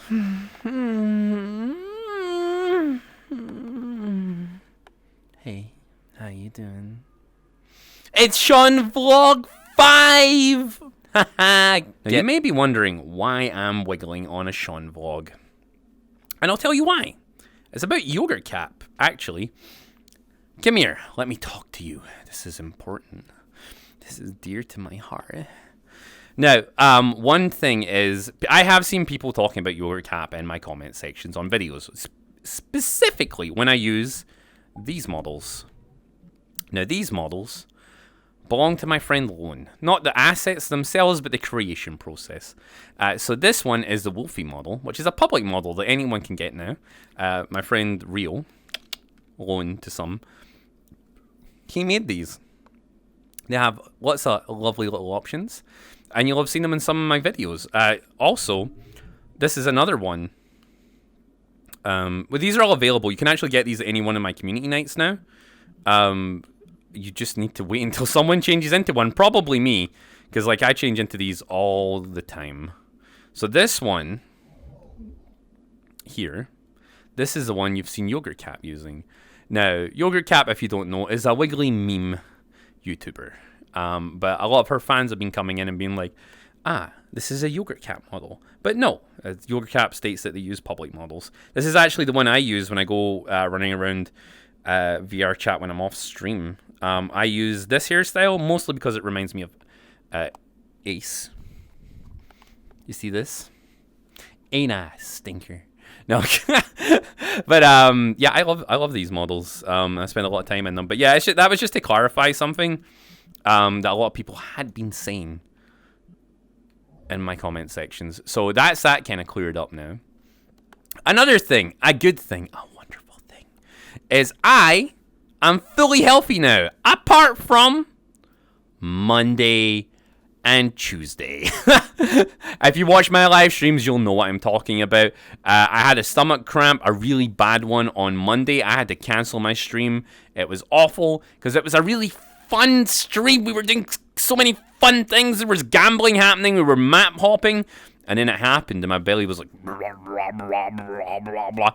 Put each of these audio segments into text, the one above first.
Hey, how you doing? It's Sean Vlog 5! Now, you may be wondering why I'm wiggling on a Sean Vlog. And I'll tell you why. It's about Yogurt Cap, actually. Come here, let me talk to you. This is important. This is dear to my heart. Now, one thing is, I have seen people talking about Yogurt Cap in my comment sections on videos, specifically when I use these models. Now, these models belong to my friend Lone. Not the assets themselves, but the creation process. So this one is the Wolfie model, which is a public model that anyone can get now. My friend Rio, Lone to some, he made these. They have lots of lovely little options, and you'll have seen them in some of my videos. Also, this is another one. Well, these are all available. You can actually get these at any one of my community nights now. You just need to wait until someone changes into one. Probably me, because like I change into these all the time. So this one here, this is the one you've seen Yogurt Cap using. Now, Yogurt Cap, if you don't know, is a wiggly meme YouTuber. But a lot of her fans have been coming in and being like, this is a Yogurt Cap model. But no, Yogurt Cap states that they use public models. This is actually the one I use when I go running around VR chat when I'm off stream. I use this hairstyle mostly because it reminds me of Ace. You see this? Ain't I a stinker? No, but yeah, I love these models. I spend a lot of time in them. But yeah, that was just to clarify something that a lot of people had been saying in my comment sections. So that's that kind of cleared up now. Another thing, a good thing, a wonderful thing, is I'm fully healthy now, apart from Monday and Tuesday. If you watch my live streams, you'll know what I'm talking about. I had a stomach cramp, a really bad one on Monday. I had to cancel my stream. It was awful because it was a really fun stream. We were doing so many fun things. There was gambling happening. We were map hopping. And then it happened, and my belly was like, blah, blah, blah, blah, blah, blah.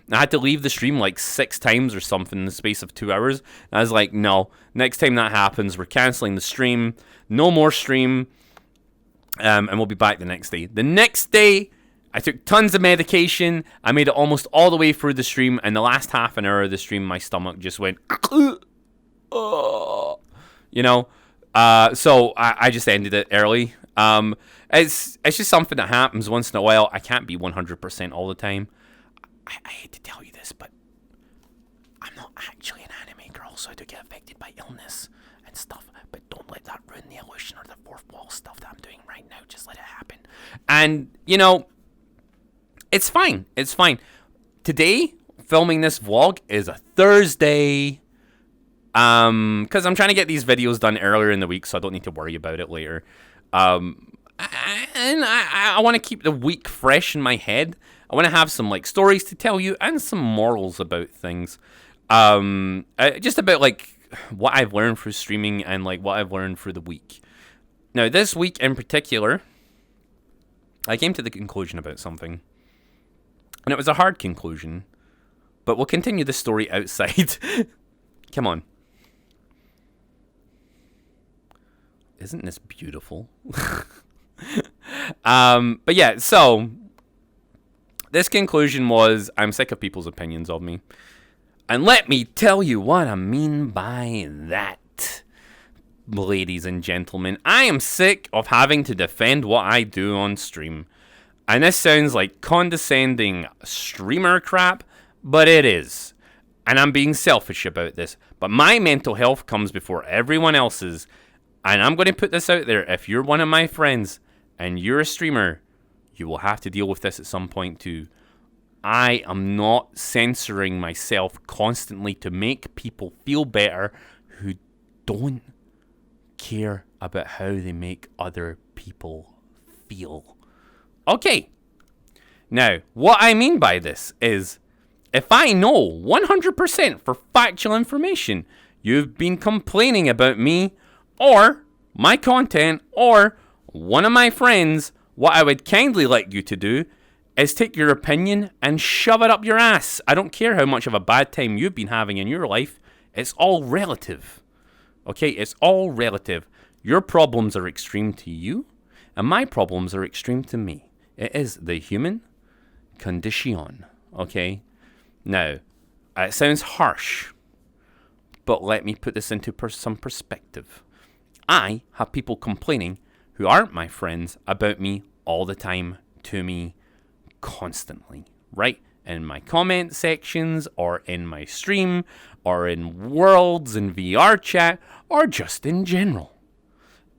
I had to leave the stream like 6 times or something in the space of 2 hours. And I was like, no, next time that happens, we're canceling the stream. No more stream. And we'll be back the next day. The next day, I took tons of medication. I made it almost all the way through the stream. And the last half an hour of the stream, my stomach just went, you know. So I just ended it early. It's just something that happens once in a while. I can't be 100% all the time. I hate to tell you this, but I'm not actually an anime girl, so I do get affected by illness and stuff. But don't let that ruin the illusion or the fourth wall stuff that I'm doing right now. Just let it happen. And, you know, it's fine. It's fine. Today, filming this vlog is a Thursday. Because I'm trying to get these videos done earlier in the week, so I don't need to worry about it later. And I want to keep the week fresh in my head. I want to have some like stories to tell you and some morals about things. Just about like what I've learned through streaming and like what I've learned through the week. Now, this week in particular, I came to the conclusion about something, and it was a hard conclusion. But we'll continue the story outside. Come on. Isn't this beautiful? But yeah, so this conclusion was I'm sick of people's opinions of me. And let me tell you what I mean by that, ladies and gentlemen. I am sick of having to defend what I do on stream. And this sounds like condescending streamer crap, but it is. And I'm being selfish about this. But my mental health comes before everyone else's. And I'm going to put this out there. If you're one of my friends and you're a streamer, you will have to deal with this at some point too. I am not censoring myself constantly to make people feel better who don't care about how they make other people feel. Okay. Now, what I mean by this is, if I know 100% for factual information, you've been complaining about me or my content or one of my friends, what I would kindly like you to do is take your opinion and shove it up your ass. I don't care how much of a bad time you've been having in your life. It's all relative. Okay, it's all relative. Your problems are extreme to you, and my problems are extreme to me. It is the human condition. Okay? Now, it sounds harsh, but let me put this into some perspective. I have people complaining who aren't my friends about me all the time to me constantly, right? In my comment sections, or in my stream, or in Worlds and VR chat, or just in general.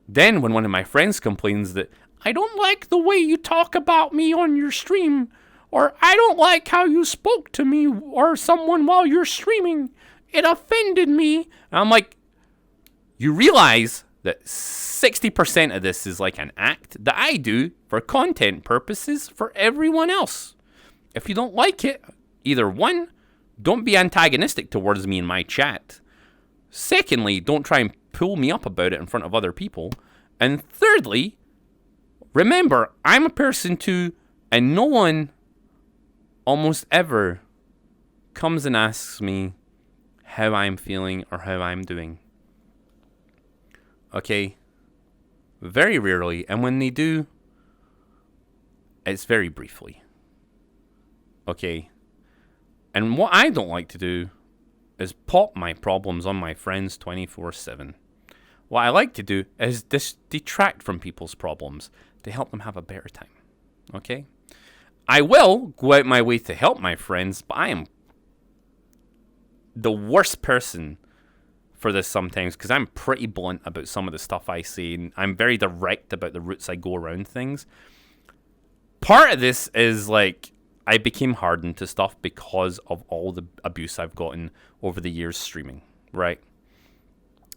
Then when one of my friends complains that I don't like the way you talk about me on your stream, or I don't like how you spoke to me or someone while you're streaming, it offended me. And I'm like, you realize that 60% of this is like an act that I do for content purposes for everyone else. If you don't like it, either one, don't be antagonistic towards me in my chat. Secondly, don't try and pull me up about it in front of other people. And thirdly, remember, I'm a person too, and no one almost ever comes and asks me how I'm feeling or how I'm doing. Okay? Very rarely, and when they do, it's very briefly. Okay? And what I don't like to do is pop my problems on my friends 24/7. What I like to do is detract from people's problems to help them have a better time. Okay? I will go out my way to help my friends, but I am the worst person for this sometimes because I'm pretty blunt about some of the stuff I say, and I'm very direct about the routes I go around things. Part of this is like I became hardened to stuff because of all the abuse I've gotten over the years streaming, right?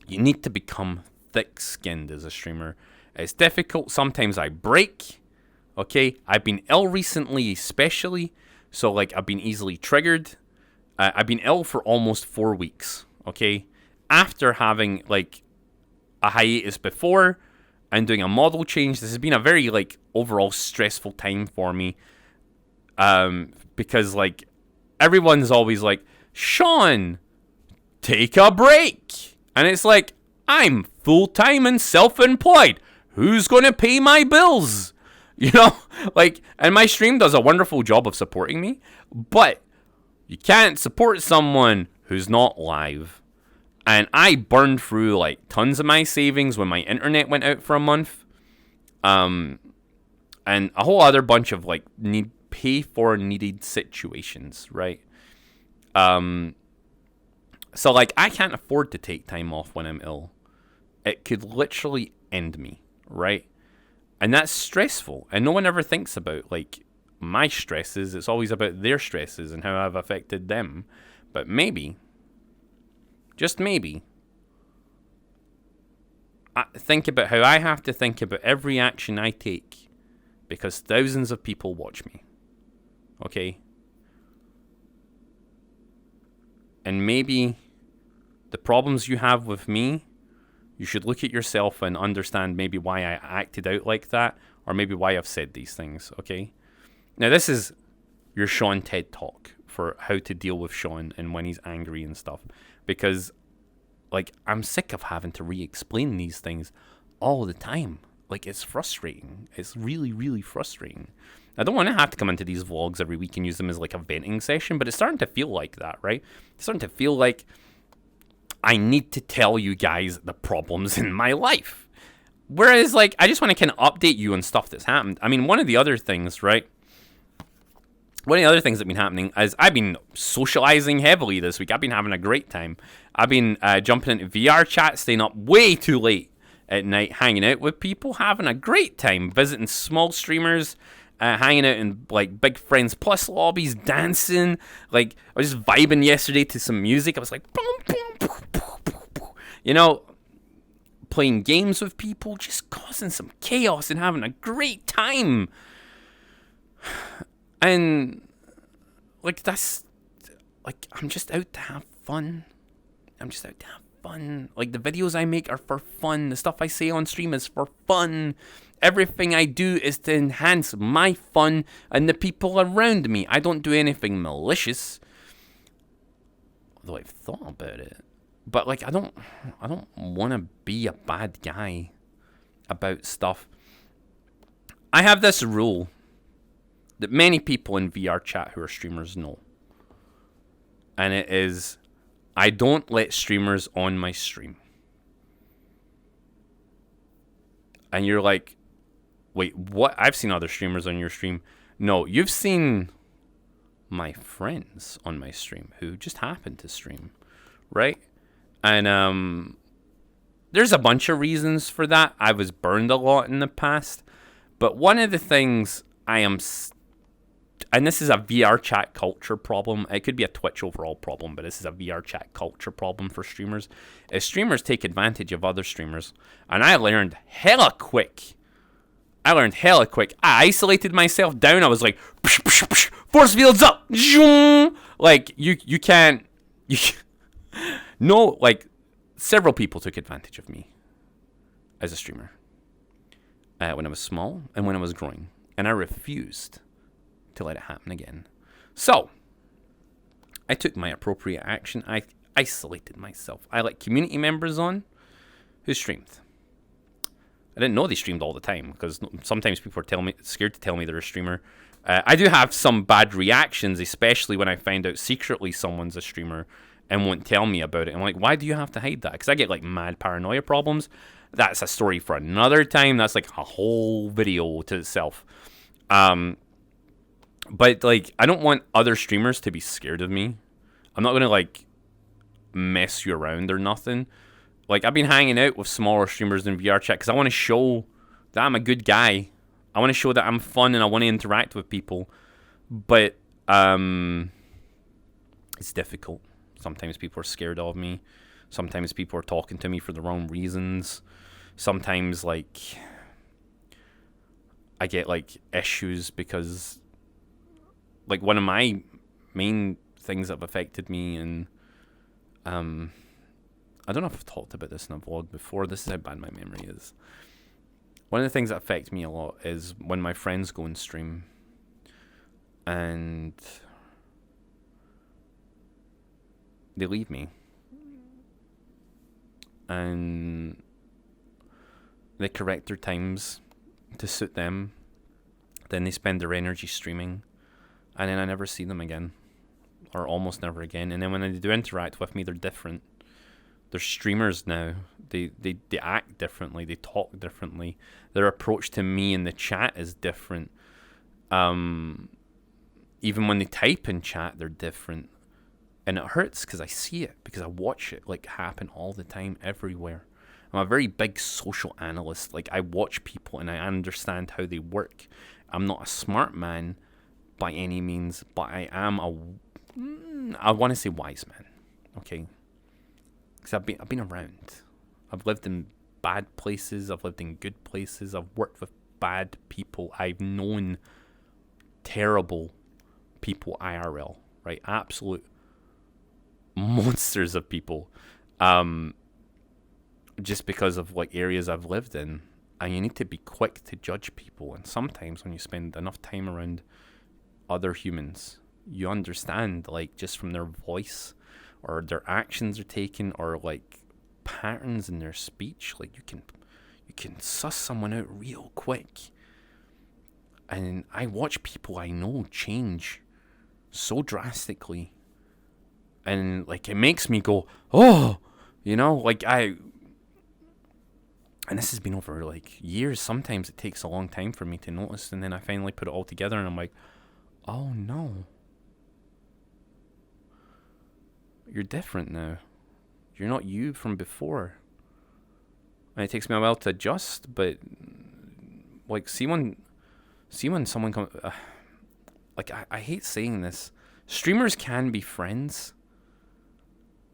You need to become thick-skinned as a streamer. It's difficult. Sometimes I break, okay? I've been ill recently especially, so like I've been easily triggered. I've been ill for almost 4 weeks, okay? After having like a hiatus before and doing a model change, this has been a very like overall stressful time for me. Because like everyone's always like, Sean, take a break. And it's like, I'm full-time and self-employed. Who's going to pay my bills? You know, like, and my stream does a wonderful job of supporting me, but you can't support someone who's not live. And I burned through like tons of my savings when my internet went out for a month. And a whole other bunch of like pay for needed situations, right? So like I can't afford to take time off when I'm ill. It could literally end me, right? And that's stressful. And no one ever thinks about like my stresses. It's always about their stresses and how I've affected them. But maybe, just maybe, think about how I have to think about every action I take because thousands of people watch me. Okay? And maybe the problems you have with me, you should look at yourself and understand maybe why I acted out like that, or maybe why I've said these things, okay? Now, this is your Sean TED Talk for how to deal with Sean and when he's angry and stuff. Because, like, I'm sick of having to re-explain these things all the time. Like, it's frustrating. It's really, really frustrating. I don't want to have to come into these vlogs every week and use them as, like, a venting session, but it's starting to feel like that, right? It's starting to feel like I need to tell you guys the problems in my life. Whereas, like, I just want to kind of update you on stuff that's happened. I mean, one of the other things, right? One of the other things that have been happening is I've been socializing heavily this week. I've been having a great time. I've been jumping into VR chat, staying up way too late at night, hanging out with people, having a great time, visiting small streamers, hanging out in like Big Friends Plus lobbies, dancing. Like, I was just vibing yesterday to some music. I was like, boom, boom, boom, boom, boom, boom. You know, playing games with people, just causing some chaos and having a great time. And like, that's like, I'm just out to have fun. I'm just out to have fun. Like, the videos I make are for fun. The stuff I say on stream is for fun. Everything I do is to enhance my fun and the people around me. I don't do anything malicious. Although I've thought about it. But, like, I don't want to be a bad guy about stuff. I have this rule that many people in VR chat who are streamers know. And it is, I don't let streamers on my stream. And you're like, wait, what? I've seen other streamers on your stream. No, you've seen my friends on my stream who just happen to stream, right? And there's a bunch of reasons for that. I was burned a lot in the past. But one of the things I am... And this is a VR chat culture problem. It could be a Twitch overall problem, but this is a VR chat culture problem for streamers. Is streamers take advantage of other streamers. And I learned hella quick. I isolated myself down. I was like, psh, psh, psh, force fields up. Zoom. Like, you can't... No, like, several people took advantage of me as a streamer. When I was small and when I was growing. And I refused to let it happen again. So, I took my appropriate action. I isolated myself. I let community members on who streamed. I didn't know they streamed all the time because sometimes people are scared to tell me they're a streamer. I do have some bad reactions, especially when I find out secretly someone's a streamer and won't tell me about it. I'm like, why do you have to hide that? Because I get like mad paranoia problems. That's a story for another time. That's like a whole video to itself. But like, I don't want other streamers to be scared of me. I'm not going to like mess you around or nothing. Like, I've been hanging out with smaller streamers in VR chat because I want to show that I'm a good guy. I want to show that I'm fun and I want to interact with people. But it's difficult. Sometimes people are scared of me. Sometimes people are talking to me for the wrong reasons. Sometimes, like, I get, like, issues because, like, one of my main things that have affected me, and I don't know if I've talked about this in a vlog before. This is how bad my memory is. One of the things that affect me a lot is when my friends go and stream and they leave me. And they correct their times to suit them. Then they spend their energy streaming. And then I never see them again. Or almost never again. And then when they do interact with me, they're different. They're streamers now. They act differently. They talk differently. Their approach to me in the chat is different. Even when they type in chat, they're different. And it hurts because I see it. Because I watch it like happen all the time, everywhere. I'm a very big social analyst. Like, I watch people and I understand how they work. I'm not a smart man by any means, but I am I want to say wise man. Okay? Because I've been around. I've lived in bad places. I've lived in good places. I've worked with bad people. I've known terrible people IRL. Right? Absolute monsters of people. Just because of like areas I've lived in. And you need to be quick to judge people. And sometimes when you spend enough time around other humans, you understand, like, just from their voice or their actions are taken or like patterns in their speech. Like, you can suss someone out real quick. And I watch people I know change so drastically. And like, it makes me go, oh, you know, like and this has been over like years. Sometimes it takes a long time for me to notice, and then I finally put it all together and I'm like, oh no. You're different now. You're not you from before. And it takes me a while to adjust, but like, see when someone comes, like, I hate saying this. Streamers can be friends,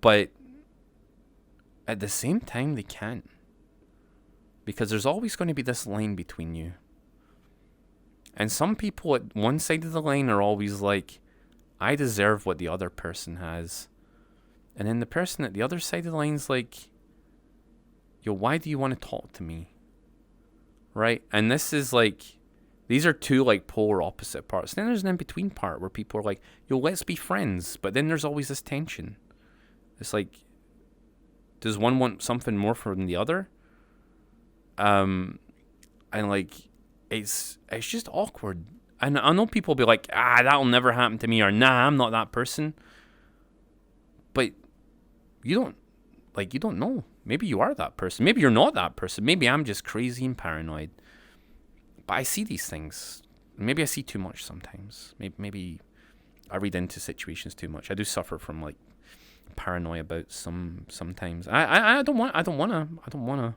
but at the same time they can't. Because there's always going to be this line between you. And some people at one side of the line are always like, I deserve what the other person has. And then the person at the other side of the line's like, yo, why do you want to talk to me? Right? And this is like, these are two like polar opposite parts. Then there's an in-between part where people are like, yo, let's be friends. But then there's always this tension. It's like, does one want something more from the other? And like, it's just awkward. And I know people will be like, that'll never happen to me, or nah, I'm not that person. But you don't know. Maybe you are that person. Maybe you're not that person. Maybe I'm just crazy and paranoid. But I see these things. Maybe I see too much sometimes. Maybe I read into situations too much. I do suffer from like paranoia about sometimes. I don't wanna.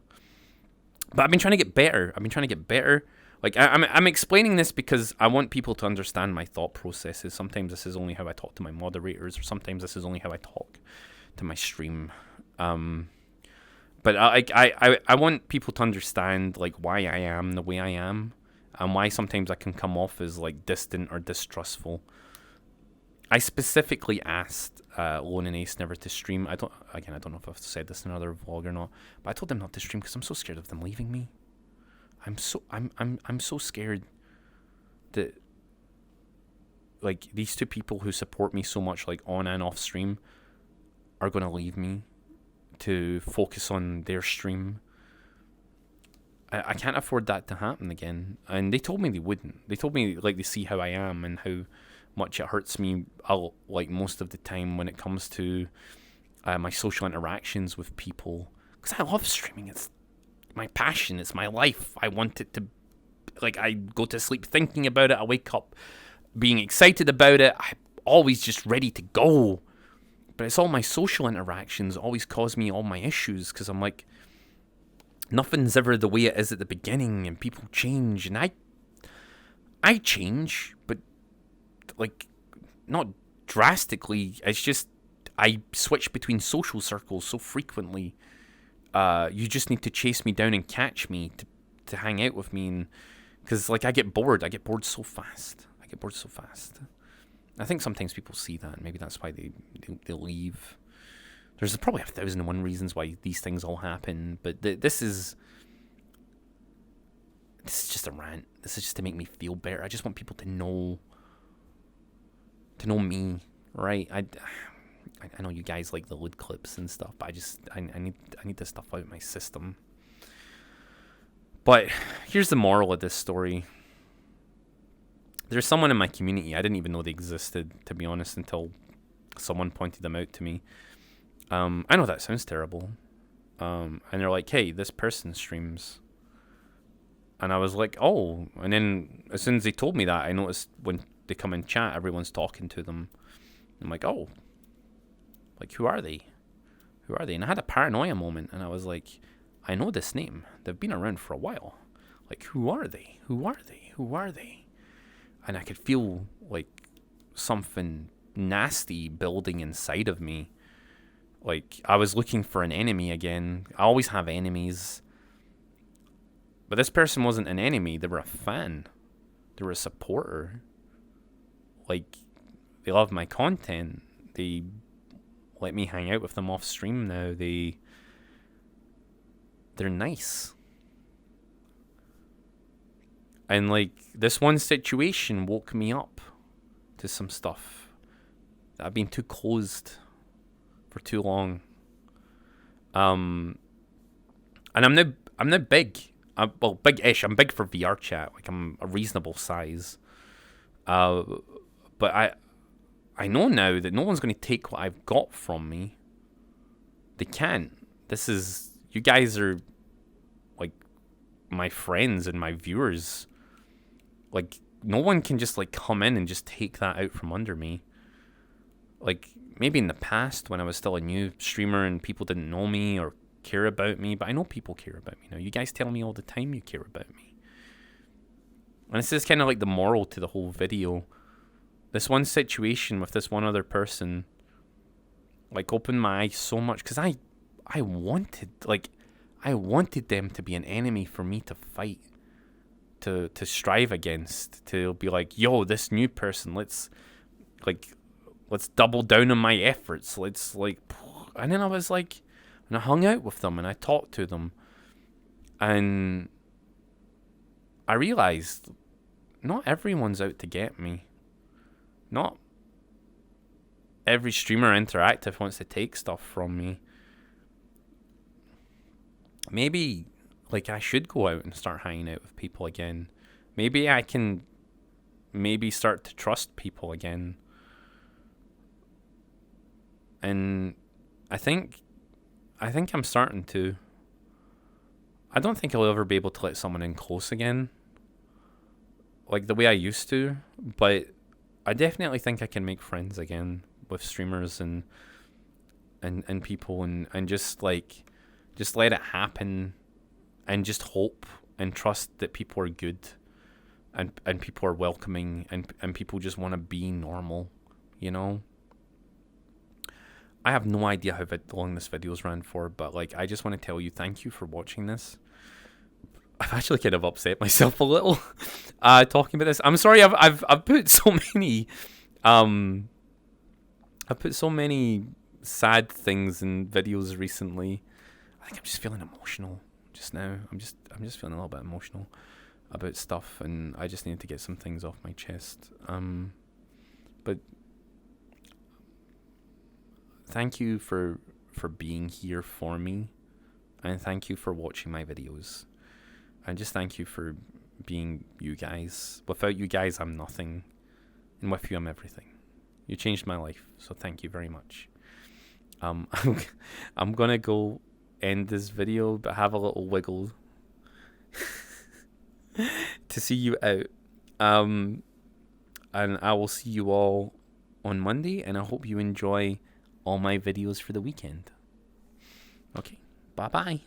But I've been trying to get better. Like I'm explaining this because I want people to understand my thought processes. Sometimes this is only how I talk to my moderators, or sometimes this is only how I talk to my stream. But I want people to understand like why I am the way I am, and why sometimes I can come off as like distant or distrustful. I specifically asked Lone and Ace never to stream. I don't know if I've said this in another vlog or not, but I told them not to stream because I'm so scared of them leaving me. I'm so scared that like these two people who support me so much like on and off stream are gonna leave me to focus on their stream. I can't afford that to happen again. And they told me they wouldn't. They told me like they see how I am and how much it hurts me like most of the time when it comes to my social interactions with people, because I love streaming. It's my passion. It's my life. I want it to, like, I go to sleep thinking about it. I wake up being excited about it. I'm always just ready to go. But it's all my social interactions always cause me all my issues, because I'm like, nothing's ever the way it is at the beginning, and people change, and I change, but like not drastically. It's just I switch between social circles so frequently. You just need to chase me down and catch me to hang out with me, and because like I get bored so fast. I think sometimes people see that, and maybe that's why they leave. There's probably 1,001 reasons why these things all happen, but this is just a rant. This is just to make me feel better. I just want people to know me, right? I know you guys like the lid clips and stuff, but I need this stuff out of my system. But here's the moral of this story. There's someone in my community, I didn't even know they existed, to be honest, until someone pointed them out to me. I know that sounds terrible. And they're like, hey, this person streams. And I was like, oh. And then as soon as they told me that, I noticed when they come in chat, everyone's talking to them. I'm like, oh. Like, who are they? And I had a paranoia moment, and I was like, I know this name. They've been around for a while. Like, who are they? And I could feel, like, something nasty building inside of me. Like, I was looking for an enemy again. I always have enemies. But this person wasn't an enemy. They were a fan. They were a supporter. Like, they love my content. They let me hang out with them off stream now. They're nice. And, like, this one situation woke me up to some stuff. I've been too closed for too long. And I'm now big. Big-ish. I'm big for VR chat. Like, I'm a reasonable size. But I know now that no one's going to take what I've got from me. They can't. You guys are, like, my friends and my viewers. Like, no one can just, like, come in and just take that out from under me. Like, maybe in the past when I was still a new streamer and people didn't know me or care about me, but I know people care about me now. You guys tell me all the time you care about me. And this is kind of like the moral to the whole video. This one situation with this one other person, like, opened my eyes so much, because I wanted them to be an enemy for me to fight, to strive against, to be like, yo, this new person, let's double down on my efforts. Let's, like, and then I was like, and I hung out with them and I talked to them, and I realized not everyone's out to get me. Not every streamer interactive wants to take stuff from me. Maybe, like, I should go out and start hanging out with people again. Maybe I can start to trust people again. And I think I'm starting to. I don't think I'll ever be able to let someone in close again, like the way I used to, but I definitely think I can make friends again with streamers and people, and just let it happen, and just hope and trust that people are good, and people are welcoming, and people just want to be normal, you know? I have no idea how long this video's ran for, but like, I just want to tell you thank you for watching this. I've actually kind of upset myself a little talking about this. I'm sorry. I've put so many I've put so many sad things in videos recently. I think I'm just feeling emotional just now. I'm just feeling a little bit emotional about stuff, and I just need to get some things off my chest. But thank you for being here for me, and thank you for watching my videos. And just thank you for being you guys. Without you guys, I'm nothing. And with you, I'm everything. You changed my life, so thank you very much. I'm gonna go end this video, but have a little wiggle to see you out. And I will see you all on Monday, and I hope you enjoy all my videos for the weekend. Okay, bye-bye.